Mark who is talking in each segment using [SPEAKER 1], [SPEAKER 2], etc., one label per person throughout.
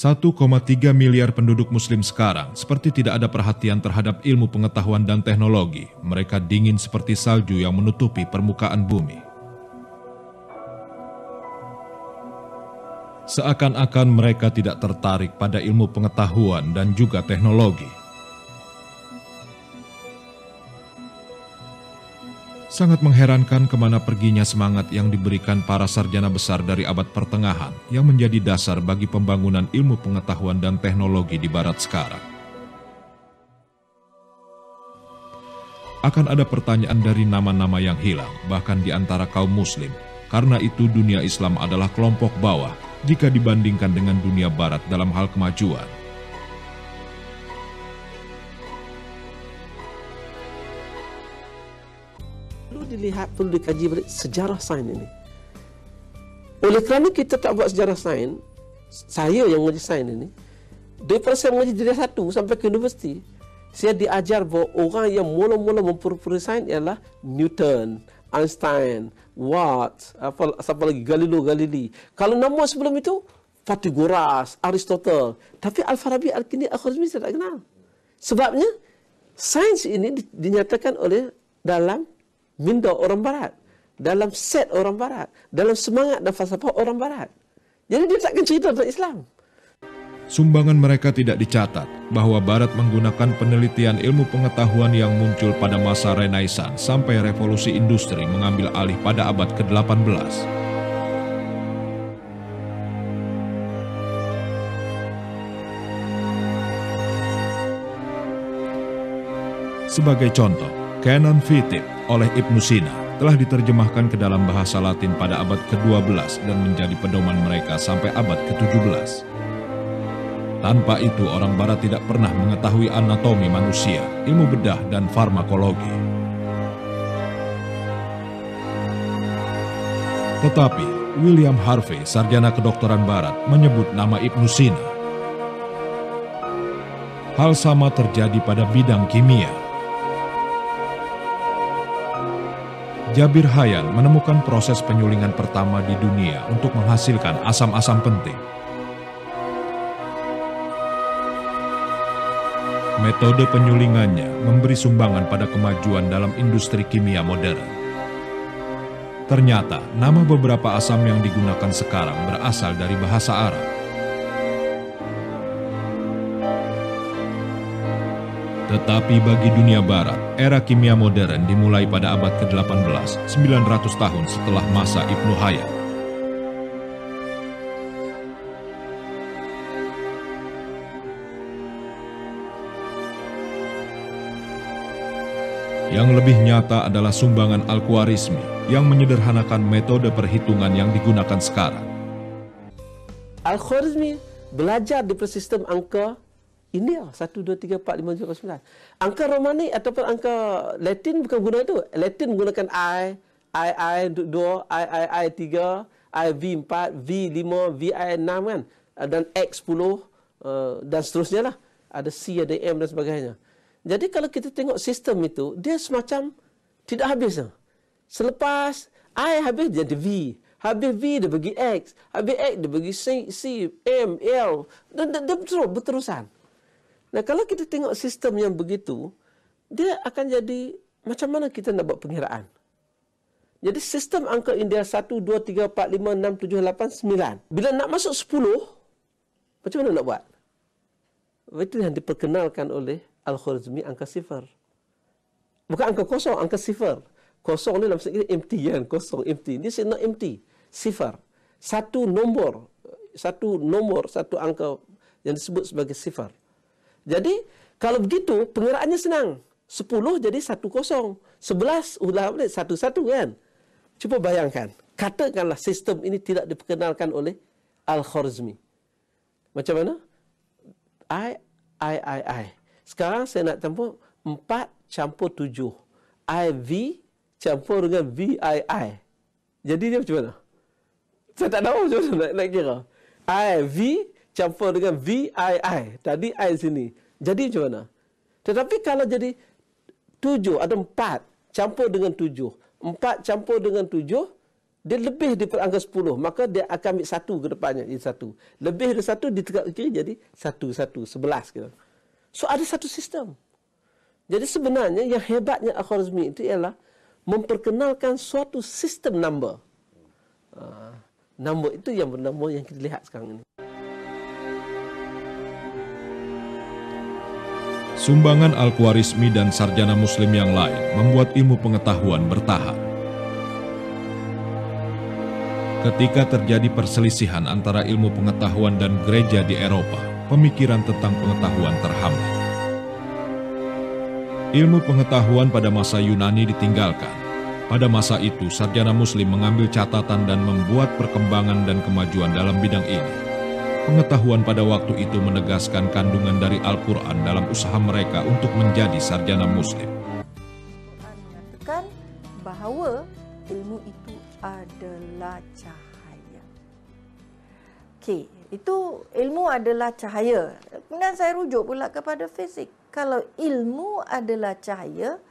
[SPEAKER 1] 1,3 miliar penduduk muslim sekarang seperti tidak ada perhatian terhadap ilmu pengetahuan dan teknologi. Mereka dingin seperti salju yang menutupi permukaan bumi. Seakan-akan mereka tidak tertarik pada ilmu pengetahuan dan juga teknologi. Sangat mengherankan kemana perginya semangat yang diberikan para sarjana besar dari abad pertengahan yang menjadi dasar bagi pembangunan ilmu pengetahuan dan teknologi di barat sekarang. Akan ada pertanyaan dari nama-nama yang hilang, bahkan di antara kaum muslim. Karena itu dunia Islam adalah kelompok bawah jika dibandingkan dengan dunia barat dalam hal kemajuan.
[SPEAKER 2] Dilihat, perlu dikaji balik sejarah sains ini. Oleh kerana kita tak buat sejarah sains, saya yang mengaji sains ini, daripada saya mengaji dari 1 sampai ke universiti, saya diajar bahawa orang yang mula-mula mempelopori sains ialah Newton, Einstein, Watt, siapa lagi, Galileo Galilei. Kalau nama sebelum itu, Pythagoras, Aristotle. Tapi Al-Farabi, Al-Kindi, Al-Khwarizmi saya tak kenal. Sebabnya, sains ini dinyatakan oleh dalam minda orang barat, dalam set orang barat, dalam semangat dan falsafah orang barat. Jadi dia takkan cerita tentang Islam.
[SPEAKER 1] Sumbangan mereka tidak dicatat bahwa barat menggunakan penelitian ilmu pengetahuan yang muncul pada masa Renaissance sampai revolusi industri mengambil alih pada abad ke-18. Sebagai contoh, Canon Vitae oleh Ibnu Sina telah diterjemahkan ke dalam bahasa Latin pada abad ke-12 dan menjadi pedoman mereka sampai abad ke-17. Tanpa itu orang barat tidak pernah mengetahui anatomi manusia, ilmu bedah dan farmakologi. Tetapi William Harvey, sarjana kedokteran barat, menyebut nama Ibnu Sina. Hal sama terjadi pada bidang kimia. Jabir Hayyan menemukan proses penyulingan pertama di dunia untuk menghasilkan asam-asam penting. Metode penyulingannya memberi sumbangan pada kemajuan dalam industri kimia modern. Ternyata, nama beberapa asam yang digunakan sekarang berasal dari bahasa Arab. Tetapi bagi dunia barat, era kimia modern dimulai pada abad ke-18, 900 tahun setelah masa Ibnu Hayyan. Yang lebih nyata adalah sumbangan Al-Khwarizmi yang menyederhanakan metode perhitungan yang digunakan sekarang.
[SPEAKER 2] Al-Khwarizmi belajar di sistem angka India 1, 2, 3, 4, 5, 6, 9. Angka Romani ataupun angka Latin bukan guna itu. Latin menggunakan I 2, I 3, I V 4, V 5, VI 6 kan. Dan X 10 dan seterusnya lah. Ada C, ada M dan sebagainya. Jadi kalau kita tengok sistem itu, dia semacam tidak habis. Selepas I habis dia ada V. Habis V dia bagi X. Habis X dia bagi C, M, L. Dan dia berterusan. Nah, kalau kita tengok sistem yang begitu, dia akan jadi macam mana kita nak buat pengiraan. Jadi sistem angka India 1, 2, 3, 4, 5, 6, 7, 8, 9. Bila nak masuk 10, macam mana nak buat? Itu yang diperkenalkan oleh Al-Khwarizmi angka sifar. Bukan angka kosong, angka sifar. Kosong ni dalam segi empty kan, kosong empty. This is not empty. Sifar. Satu nomor, satu angka yang disebut sebagai sifar. Jadi, kalau begitu, pengiraannya senang. 10 jadi 1, 0. 11, ulah 1, 1 kan? Cuba bayangkan. Katakanlah sistem ini tidak diperkenalkan oleh Al-Khwarizmi. Macam mana? I. Sekarang saya nak campur 4 campur 7. IV campur dengan VII. Jadi dia macam mana? Saya tak tahu macam mana nak kira. IV campur dengan VII. Tadi I sini. Jadi macam mana? Tetapi kalau jadi 7, ada 4 campur dengan 7. 4 campur dengan 7, dia lebih daripada angka 10, maka dia akan ambil 1 ke depannya, jadi 1. Lebih dari 1 ditegak ke kiri jadi 1, 1, 11 gitu. So ada satu sistem. Jadi sebenarnya yang hebatnya Al-Khwarizmi itu ialah memperkenalkan suatu sistem number. Number itu yang bernama yang kita lihat sekarang ini.
[SPEAKER 1] Sumbangan Al-Khwarizmi dan sarjana muslim yang lain membuat ilmu pengetahuan bertahan. Ketika terjadi perselisihan antara ilmu pengetahuan dan gereja di Eropa, pemikiran tentang pengetahuan terhambat. Ilmu pengetahuan pada masa Yunani ditinggalkan. Pada masa itu, sarjana muslim mengambil catatan dan membuat perkembangan dan kemajuan dalam bidang ini. Pengetahuan pada waktu itu menegaskan kandungan dari Al-Quran dalam usaha mereka untuk menjadi sarjana muslim.
[SPEAKER 3] Al-Quran mengatakan bahawa ilmu itu adalah cahaya. Okey, itu ilmu adalah cahaya. Kemudian saya rujuk pula kepada fizik. Kalau ilmu adalah cahaya,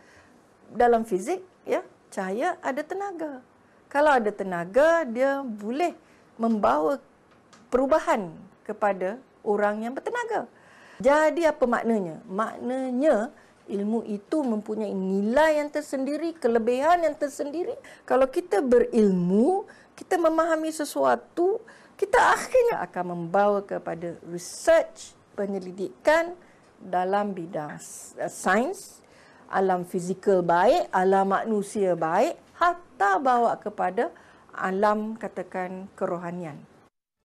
[SPEAKER 3] dalam fizik, ya, cahaya ada tenaga. Kalau ada tenaga, dia boleh membawa perubahan kepada orang yang bertenaga. Jadi apa maknanya? Maknanya ilmu itu mempunyai nilai yang tersendiri, kelebihan yang tersendiri. Kalau kita berilmu, kita memahami sesuatu, kita akhirnya akan membawa kepada research, penyelidikan dalam bidang sains, alam fizikal baik, alam manusia baik, hatta bawa kepada alam katakan kerohanian.